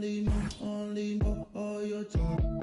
only know all your time.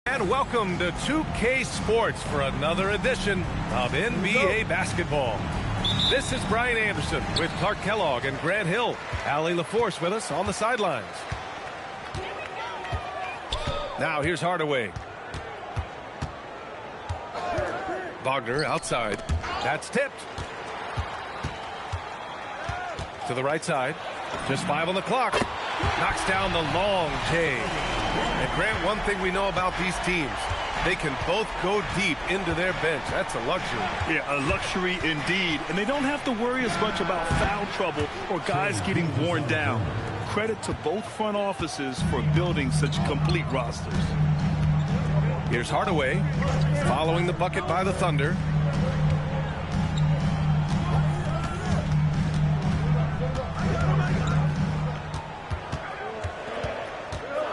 And welcome to 2K Sports for another edition of NBA basketball. This is Brian Anderson with Clark Kellogg and Grant Hill. Allie LaForce with us on the sidelines. Now here's Hardaway. Wagner outside. That's tipped. To the right side. Just 5 on the clock. Knocks down the long J. And Grant, one thing we know about these teams, they can both go deep into their bench. That's a luxury. Yeah, a luxury indeed. And they don't have to worry as much about foul trouble or guys getting worn down. Credit to both front offices for building such complete rosters. Here's Hardaway following the bucket by the Thunder.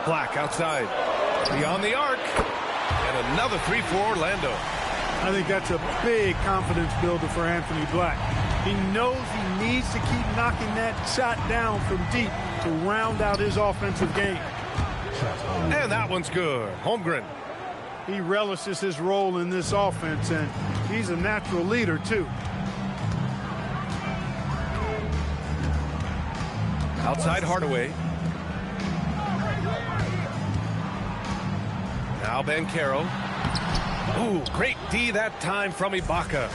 Black outside, beyond the arc, and another three for Orlando. I think that's a big confidence builder for Anthony Black. He knows he needs to keep knocking that shot down from deep to round out his offensive game. And that one's good. Holmgren. He relishes his role in this offense, and he's a natural leader, too. Outside Hardaway. Now Banchero. Ooh, great D that time from Ibaka.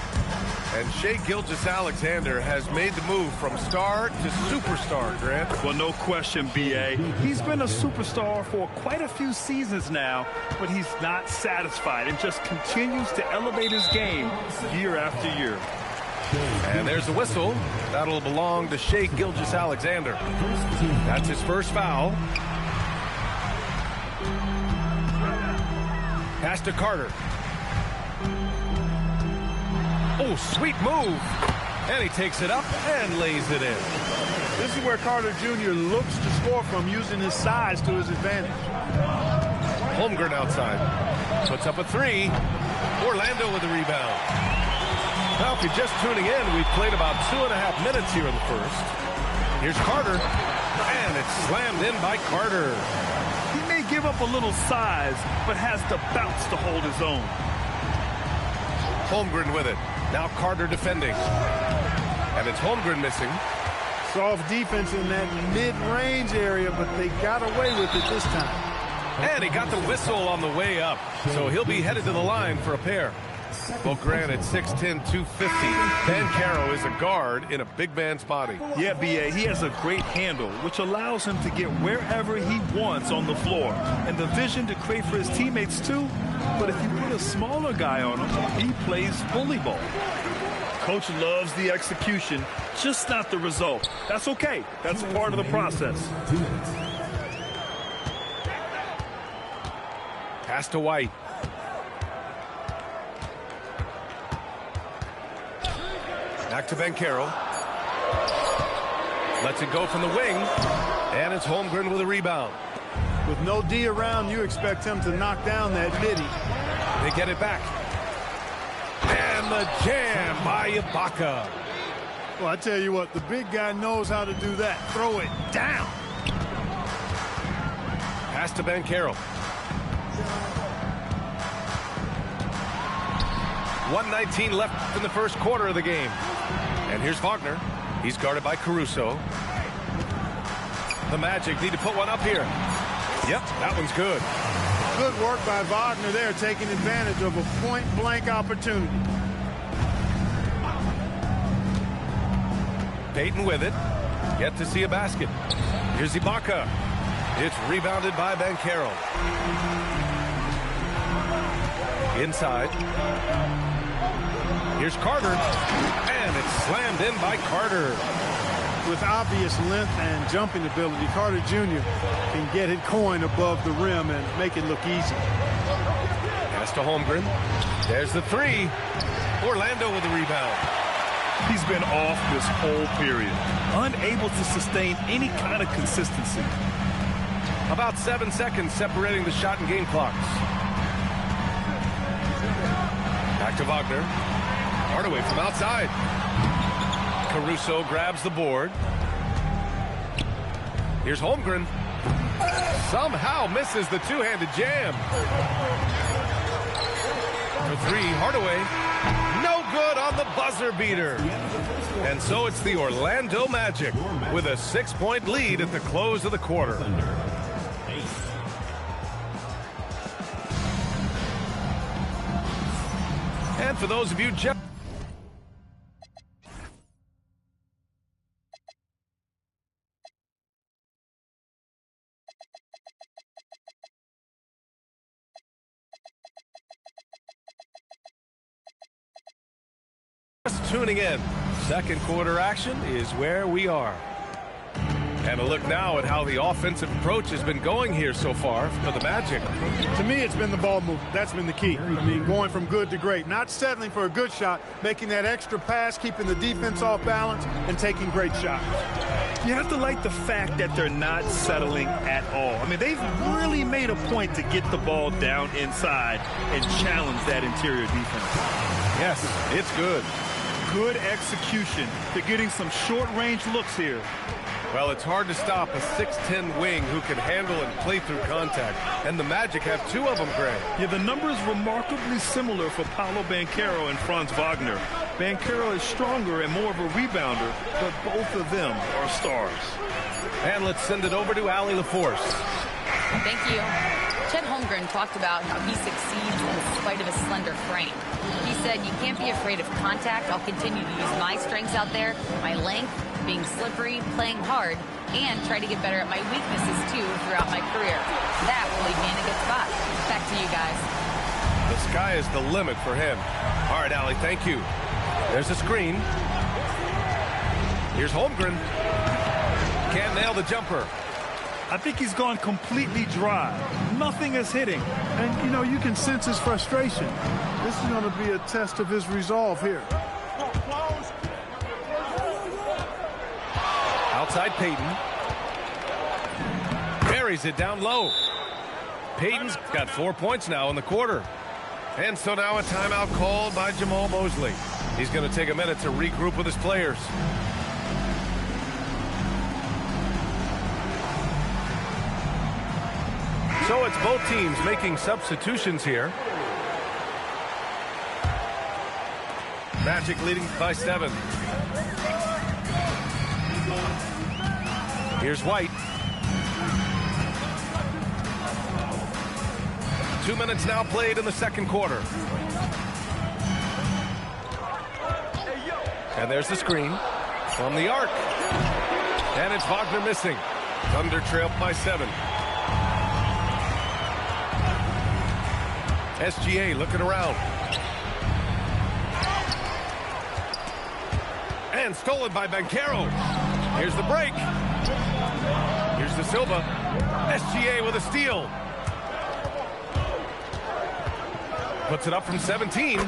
And Shai Gilgeous-Alexander has made the move from star to superstar, Grant. Well, no question, B.A. He's been a superstar for quite a few seasons now, but he's not satisfied and just continues to elevate his game year after year. And there's a whistle. That'll belong to Shai Gilgeous-Alexander. That's his first foul. Pass to Carter. Oh, sweet move. And he takes it up and lays it in. This is where Carter Jr. looks to score from, using his size to his advantage. Holmgren outside. Puts up a three. Orlando with the rebound. Now, if you're just tuning in, we've played about 2.5 minutes here in the first. Here's Carter. And it's slammed in by Carter. He may give up a little size, but has the bounce to hold his own. Holmgren with it. Now Carter defending. And it's Holmgren missing. Soft defense in that mid-range area, but they got away with it this time. And he got the whistle on the way up. So he'll be headed to the line for a pair. Well, Grant, at 6'10", 250, Banchero is a guard in a big man's body. Yeah, B.A., he has a great handle, which allows him to get wherever he wants on the floor. And the vision to create for his teammates, too. But if you put a smaller guy on him, he plays bully ball. Coach loves the execution, just not the result. That's okay. That's part of the process. Pass to White. Back to Banchero. Lets it go from the wing. And it's Holmgren with a rebound. With no D around, you expect him to knock down that midi. They get it back. And the jam by Ibaka. Well, I tell you what, the big guy knows how to do that. Throw it down. Pass to Banchero. 1:19 left in the first quarter of the game. And here's Wagner. He's guarded by Caruso. The Magic need to put one up here. Yep, that one's good. Good work by Wagner there, taking advantage of a point-blank opportunity. Payton with it. Yet to see a basket. Here's Ibaka. It's rebounded by Banchero. Inside. Here's Carter. And it's slammed in by Carter. With obvious length and jumping ability, Carter Jr. can get it going above the rim and make it look easy. Pass to Holmgren. There's the three. Orlando with the rebound. He's been off this whole period, unable to sustain any kind of consistency. About 7 seconds separating the shot and game clocks. Back to Wagner. Hardaway from outside. Caruso grabs the board. Here's Holmgren. Somehow misses the two-handed jam. For three, Hardaway. No good on the buzzer beater. And so it's the Orlando Magic with a 6-point lead at the close of the quarter. And for those of you just tuning in, second quarter action is where we are. And a look now at how the offensive approach has been going here so far for the Magic. To me, it's been the ball movement. That's been the key. I mean, going from good to great. Not settling for a good shot, making that extra pass, keeping the defense off balance, and taking great shots. You have to like the fact that they're not settling at all. I mean, they've really made a point to get the ball down inside and challenge that interior defense. Yes, it's good. Good execution. They're getting some short-range looks here. Well, it's hard to stop a 6'10 wing who can handle and play through contact. And the Magic have two of them, Greg. Yeah, the numbers remarkably similar for Paolo Banchero and Franz Wagner. Banchero is stronger and more of a rebounder, but both of them are stars. And let's send it over to Allie LaForce. Thank you. Chet Holmgren talked about how he succeeds in spite of his slender frame. He said, "You can't be afraid of contact. I'll continue to use my strengths out there, my length, being slippery, playing hard, and try to get better at my weaknesses, too, throughout my career. That will leave me in a good spot." Back to you guys. The sky is the limit for him. All right, Allie, thank you. There's a screen. Here's Holmgren. Can't nail the jumper. I think he's gone completely dry. Nothing is hitting. And, you know, you can sense his frustration. This is going to be a test of his resolve here. Outside Payton. Buries it down low. Payton's got 4 points now in the quarter. And so now a timeout called by Jamal Mosley. He's going to take a minute to regroup with his players. So it's both teams making substitutions here. Magic leading by 7. Here's White. 2 minutes now played in the second quarter. And there's the screen from the arc. And it's Wagner missing. Thunder trailed by 7. SGA looking around. And stolen by Banchero. Here's the break. Here's the Silva. SGA with a steal. Puts it up from 17.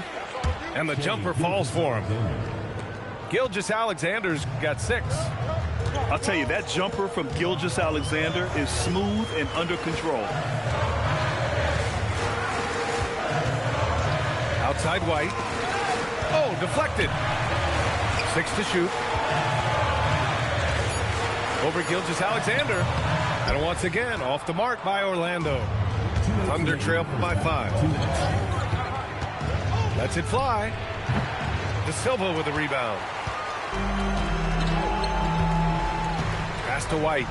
And the jumper falls for him. Gilgeous-Alexander's got 6. I'll tell you, that jumper from Gilgeous-Alexander is smooth and under control. Outside White. Oh, deflected. 6 to shoot. Over Gilgeous-Alexander. And once again, off the mark by Orlando. Thunder trail by 5. Lets it fly. De Silva with the rebound. to White.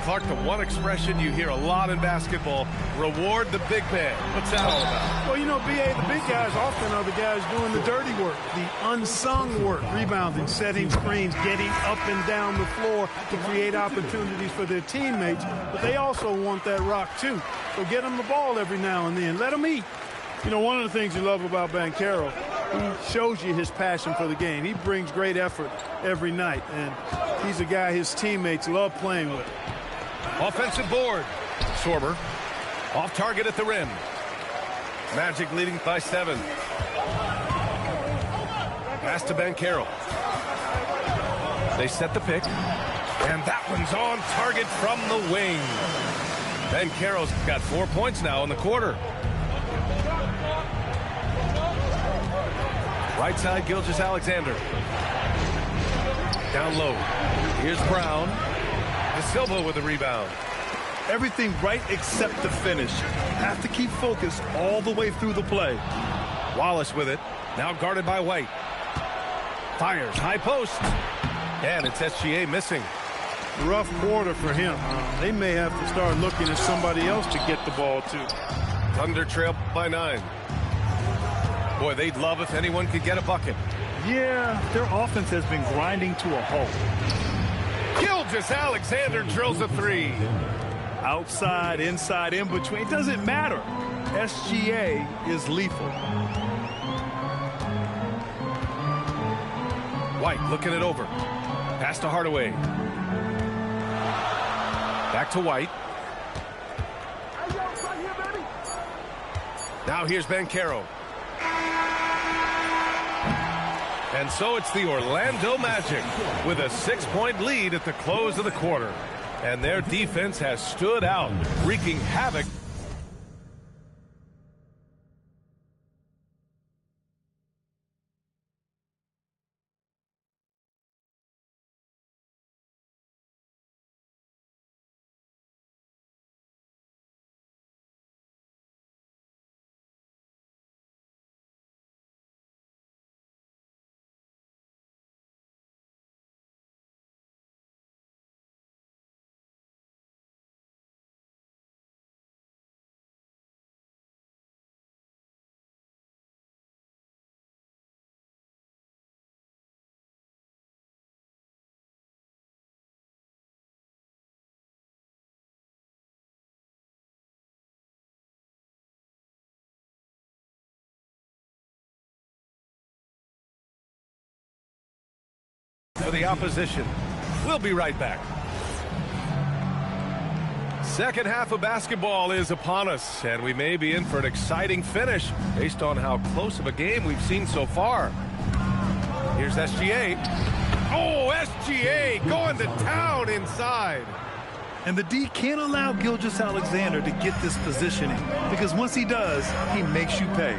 Clark, the one expression you hear a lot in basketball, reward the big man. What's that all about? Well, you know, B.A., the big guys often are the guys doing the dirty work, the unsung work, rebounding, setting screens, getting up and down the floor to create opportunities for their teammates. But they also want that rock, too. So get them the ball every now and then. Let them eat. You know, one of the things you love about Banchero, he shows you his passion for the game. He brings great effort every night, and he's a guy his teammates love playing with. Offensive board. Sorber off target at the rim. Magic leading by 7. Pass to Banchero. They set the pick, and that one's on target from the wing. Banchero's got 4 points now in the quarter. Right side, Gilgeous-Alexander. Down low. Here's Brown. De Silva with the rebound. Everything right except the finish. Have to keep focused all the way through the play. Wallace with it. Now guarded by White. Fires. High post. And it's SGA missing. Rough quarter for him. They may have to start looking at somebody else to get the ball to. Thunder trail by 9. Boy, they'd love if anyone could get a bucket. Yeah, their offense has been grinding to a halt. Gilgeous-Alexander drills a 3. Outside, inside, in between, it doesn't matter. SGA is lethal. White looking it over. Pass to Hardaway. Back to White. Now here's Banchero. And so it's the Orlando Magic with a 6-point lead at the close of the quarter. And their defense has stood out, wreaking havoc. For the opposition. We'll be right back. Second half of basketball is upon us, and we may be in for an exciting finish based on how close of a game we've seen so far. Here's SGA. Oh, SGA going to town inside. And the D can't allow Gilgeous-Alexander to get this positioning, because once he does, he makes you pay.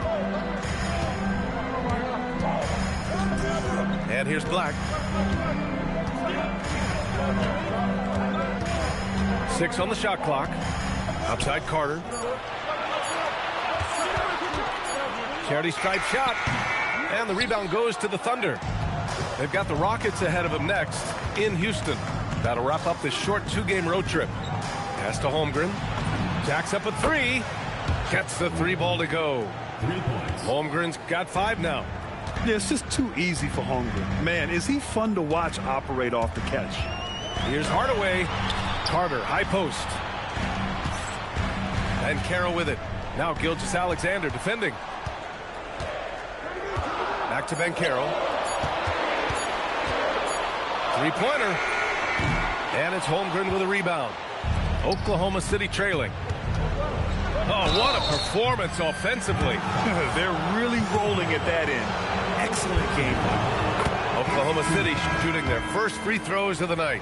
And here's Black. 6 on the shot clock. Outside Carter. Charity stripe shot. And the rebound goes to the Thunder. They've got the Rockets ahead of them next in Houston. That'll wrap up this short 2-game road trip. Pass to Holmgren. Jacks up a 3. Gets the 3 ball to go. Holmgren's got 5 now. Yeah, it's just too easy for Holmgren. Man, is he fun to watch operate off the catch. Here's Hardaway. Carter, high post. And Carroll with it. Now Gilgeous-Alexander defending. Back to Banchero. 3-pointer. And it's Holmgren with a rebound. Oklahoma City trailing. Oh, what a performance offensively. They're really rolling at that end. Excellent game. Oklahoma City shooting their first free throws of the night.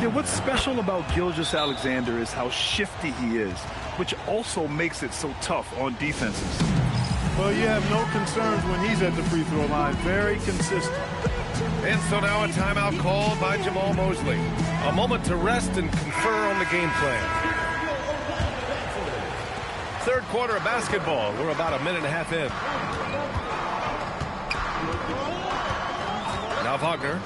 Yeah, what's special about Gilgeous-Alexander is how shifty he is, which also makes it so tough on defenses. Well, you have no concerns when he's at the free throw line. Very consistent. And so now a timeout called by Jamal Mosley. A moment to rest and confer on the game plan. Third quarter of basketball. We're about a minute and a half in. Now Now Wagner.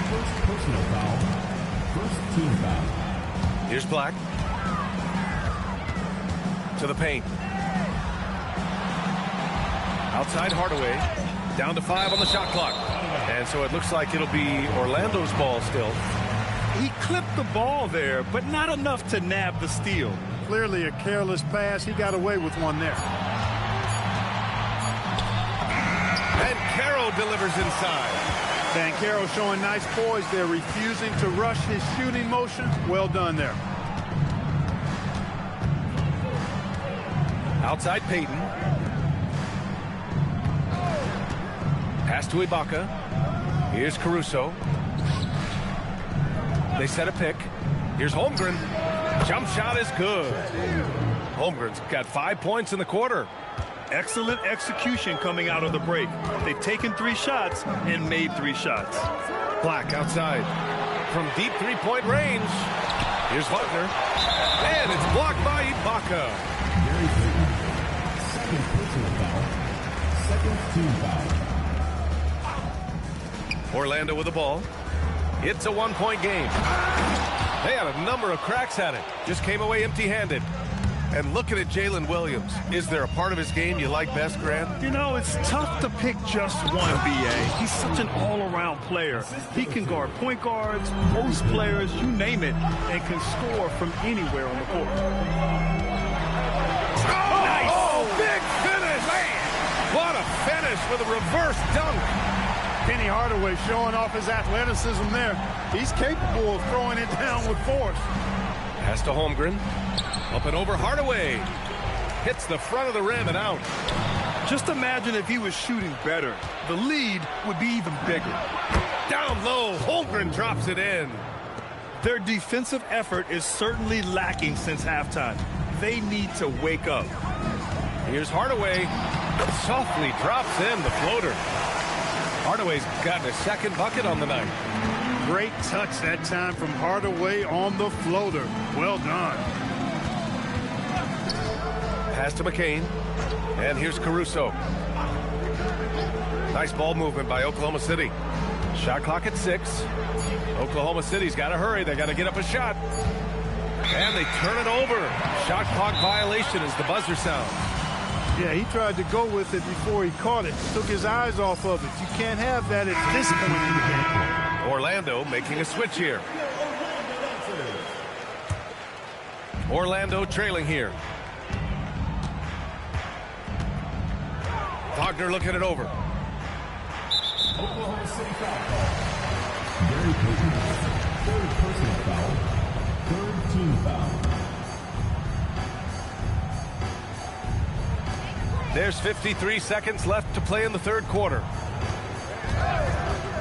First personal foul. First team foul. Here's Black. To the paint. Outside Hardaway. Down to 5 on the shot clock. And so it looks like it'll be Orlando's ball still. He clipped the ball there, but not enough to nab the steal. Clearly a careless pass. He got away with one there. And Carroll delivers inside. Banchero showing nice poise there, refusing to rush his shooting motion. Well done there. Outside Payton. Pass to Ibaka. Here's Caruso. They set a pick. Here's Holmgren. Jump shot is good. Holmgren's got 5 points in the quarter. Excellent execution coming out of the break. They've taken 3 shots and made 3 shots. Black outside. From deep three-point range. Here's Wagner. And it's blocked by Ibaka. Gary Payton. Second personal foul. Second team foul. Orlando with the ball. It's a 1-point game. They had a number of cracks at it. Just came away empty-handed. And looking at Jalen Williams, is there a part of his game you like best, Grant? You know, it's tough to pick just one, B.A. He's such an all-around player. He can guard point guards, post players, you name it, and can score from anywhere on the court. Oh, nice! Oh, big finish! Man. What a finish with a reverse dunk. Penny Hardaway showing off his athleticism there. He's capable of throwing it down with force. Pass to Holmgren. Up and over Hardaway. Hits the front of the rim and out. Just imagine if he was shooting better. The lead would be even bigger. Down low, Holmgren drops it in. Their defensive effort is certainly lacking since halftime. They need to wake up. Here's Hardaway. Softly drops in the floater. Hardaway's gotten a second bucket on the night. Great touch that time from Hardaway on the floater. Well done. Pass to McCain. And here's Caruso. Nice ball movement by Oklahoma City. Shot clock at 6. Oklahoma City's got to hurry. They got to get up a shot. And they turn it over. Shot clock violation as the buzzer sounds. Yeah, he tried to go with it before he caught it. Took his eyes off of it. You can't have that at this point in the game. Orlando making a switch here. Orlando trailing here. Wagner looking it over. Oklahoma City foul call. Gary Payton. Third personal foul. Third team foul. There's 53 seconds left to play in the third quarter.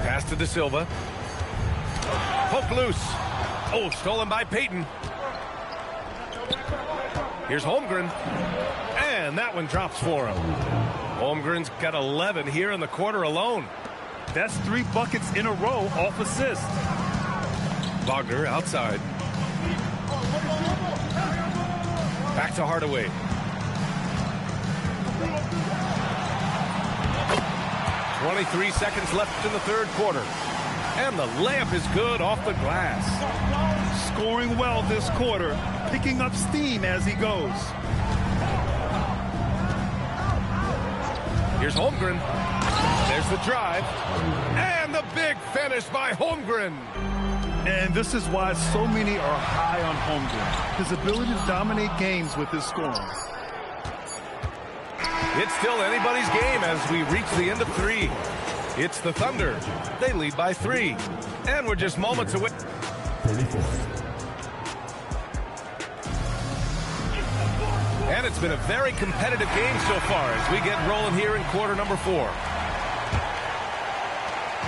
Pass to De Silva. Poke loose. Oh, stolen by Payton. Here's Holmgren. And that one drops for him. Holmgren's got 11 here in the quarter alone. That's 3 buckets in a row off assist. Wagner outside. Back to Hardaway. 23 seconds left in the third quarter. And the layup is good off the glass. Scoring well this quarter, picking up steam as he goes. Here's Holmgren. There's the drive. And the big finish by Holmgren. And this is why so many are high on Holmgren. His ability to dominate games with his scoring. It's still anybody's game as we reach the end of 3. It's the Thunder. They lead by 3. And we're just moments away. 34. And it's been a very competitive game so far as we get rolling here in quarter number 4.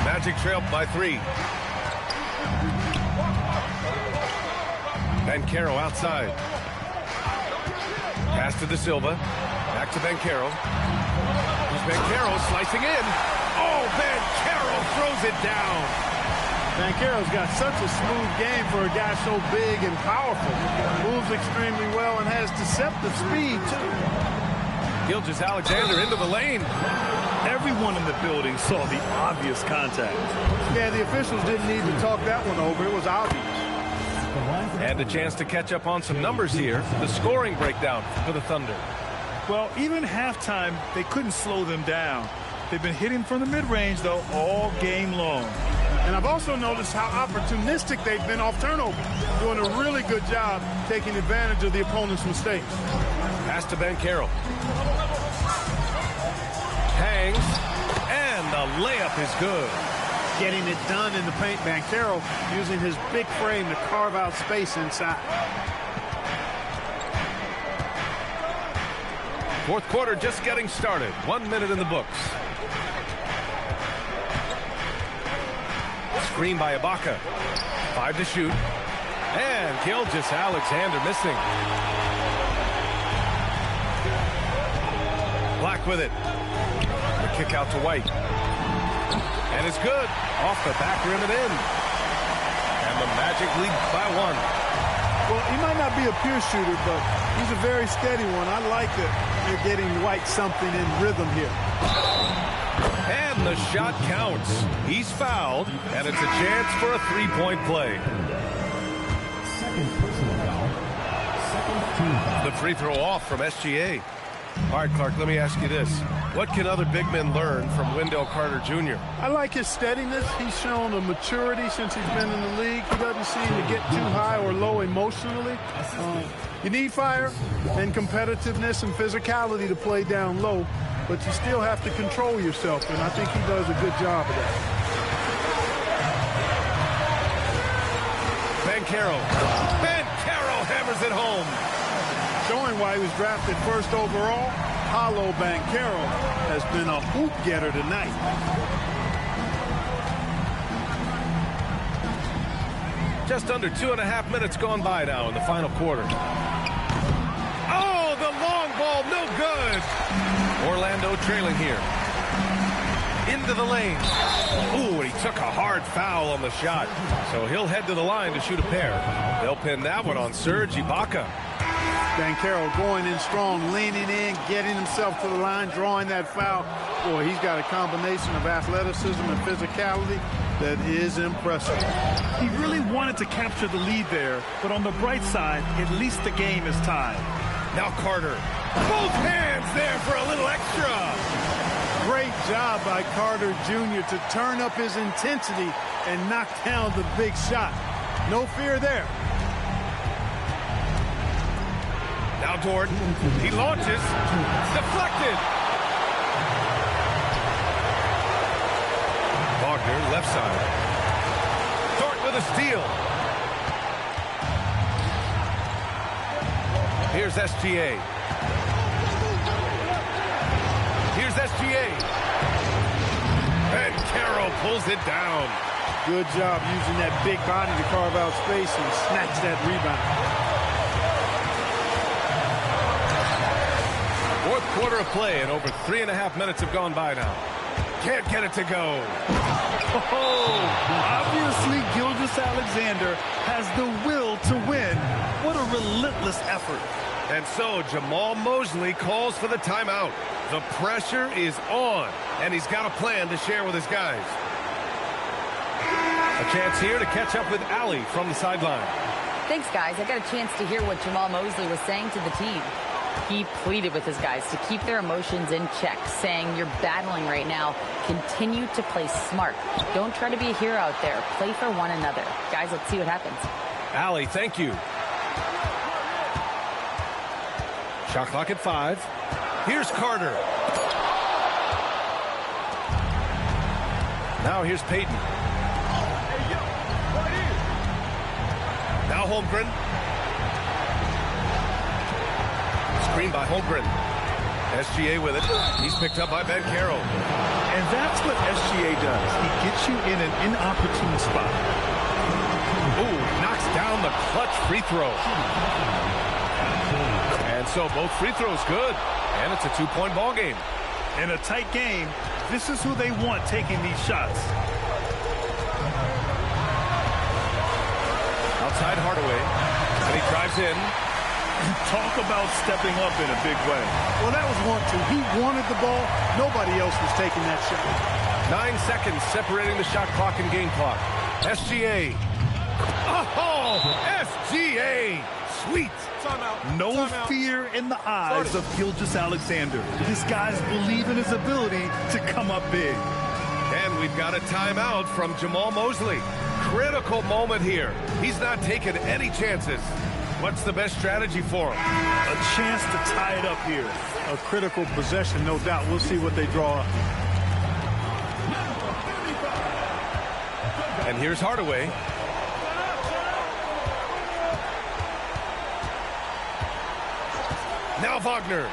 Magic trailed by 3. Banchero outside. Pass to De Silva. Back to Banchero. Here's Banchero slicing in. Oh, Banchero throws it down. Banchero's got such a smooth game for a guy so big and powerful. Moves extremely well and has deceptive speed, too. Gilgeous-Alexander into the lane. Everyone in the building saw the obvious contact. Yeah, the officials didn't need to talk that one over. It was obvious. And a chance to catch up on some numbers here. The scoring breakdown for the Thunder. Well, even halftime, they couldn't slow them down. They've been hitting from the mid-range, though, all game long. And I've also noticed how opportunistic they've been off turnover, doing a really good job taking advantage of the opponent's mistakes. Pass to Banchero. Hangs, and the layup is good. Getting it done in the paint. Banchero using his big frame to carve out space inside. Fourth quarter just getting started. 1 minute in the books. Screen by Ibaka. 5 to shoot. And Gilgeous-Alexander missing. Black with it. The kick out to White. And it's good. Off the back rim and in. And the Magic lead by 1. Well, he might not be a pure shooter, but he's a very steady one. I like that you're getting White something in rhythm here. And the shot counts. He's fouled, and it's a chance for a three-point play. Second personal foul. Second team foul. The free throw off from SGA. All right, Clark, let me ask you this. What can other big men learn from Wendell Carter Jr.? I like his steadiness. He's shown a maturity since he's been in the league. He doesn't seem to get too high or low emotionally. You need fire and competitiveness and physicality to play down low, but you still have to control yourself, and I think he does a good job of that. Banchero hammers it home. Showing why he was drafted first overall, Paolo Banchero has been a hoop getter tonight. Just under 2.5 minutes gone by now in the final quarter. Oh, the long ball, no good. Orlando trailing here. Into the lane. Ooh, and he took a hard foul on the shot. So he'll head to the line to shoot a pair. They'll pin that one on Serge Ibaka. Banchero going in strong, leaning in, getting himself to the line, drawing that foul. Boy, he's got a combination of athleticism and physicality that is impressive. He really wanted to capture the lead there, but on the bright side, at least the game is tied. Now Carter. Both hands there for a little extra. Great job by Carter Jr. to turn up his intensity and knock down the big shot. No fear there. Now Dort, he launches, deflected. Wagner, left side. Dort with a steal. Here's SGA. Here's SGA. And Banchero pulls it down. Good job using that big body to carve out space and snatch that rebound. Fourth quarter of play, and over 3.5 minutes have gone by now. Can't get it to go. Oh, obviously Gilgeous-Alexander has the will to win. What a relentless effort. And so Jamal Mosley calls for the timeout. The pressure is on, and he's got a plan to share with his guys. A chance here to catch up with Allie from the sideline. Thanks, guys. I got a chance to hear what Jamal Mosley was saying to the team. He pleaded with his guys to keep their emotions in check, saying, you're battling right now. Continue to play smart. Don't try to be a hero out there. Play for one another. Guys, let's see what happens. Allie, thank you. Shot clock at 5. Here's Carter. Now here's Payton. Now Holmgren. Screen by Holmgren. SGA with it. He's picked up by Banchero. And that's what SGA does. He gets you in an inopportune spot. Ooh, knocks down the clutch free throw. And so both free throws good. And it's a 2-point ball game. In a tight game, this is who they want taking these shots. Outside Hardaway. And he drives in. Talk about stepping up in a big way. Well, that was want to. He wanted the ball. Nobody else was taking that shot. 9 seconds separating the shot clock and game clock. SGA. Oh, SGA. Sweet. No fear in the eyes of Gilgeous-Alexander. This guy's believe in his ability to come up big. And we've got a timeout from Jamal Mosley. Critical moment here. He's not taking any chances. What's the best strategy for him? A chance to tie it up here. A critical possession, no doubt. We'll see what they draw up. And here's Hardaway. Now Wagner.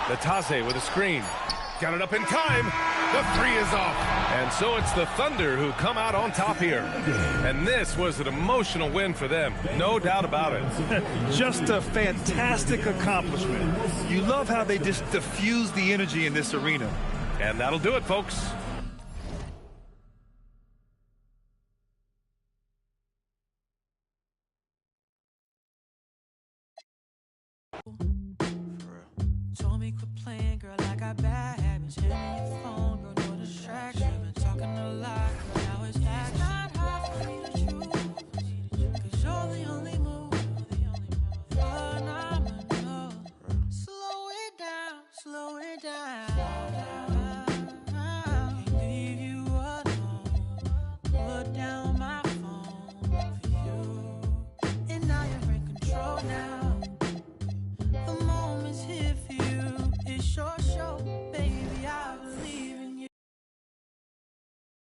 Natase with a screen. Got it up in time. The three is off. And so it's the Thunder who come out on top here. And this was an emotional win for them. No doubt about it. Just a fantastic accomplishment. You love how they just diffuse the energy in this arena. And that'll do it, folks. Told me quit playing, girl, I got bad habits. Hand me your phone, girl, no distraction. Been talking a lot, girl, now it's action. Not hard for me to choose, 'cause you're the only move. Phenomenal. Slow it down, slow it down. Can't leave you alone. Put down my phone for you. And now you're in control now. The moment's here for you. It's your show, baby.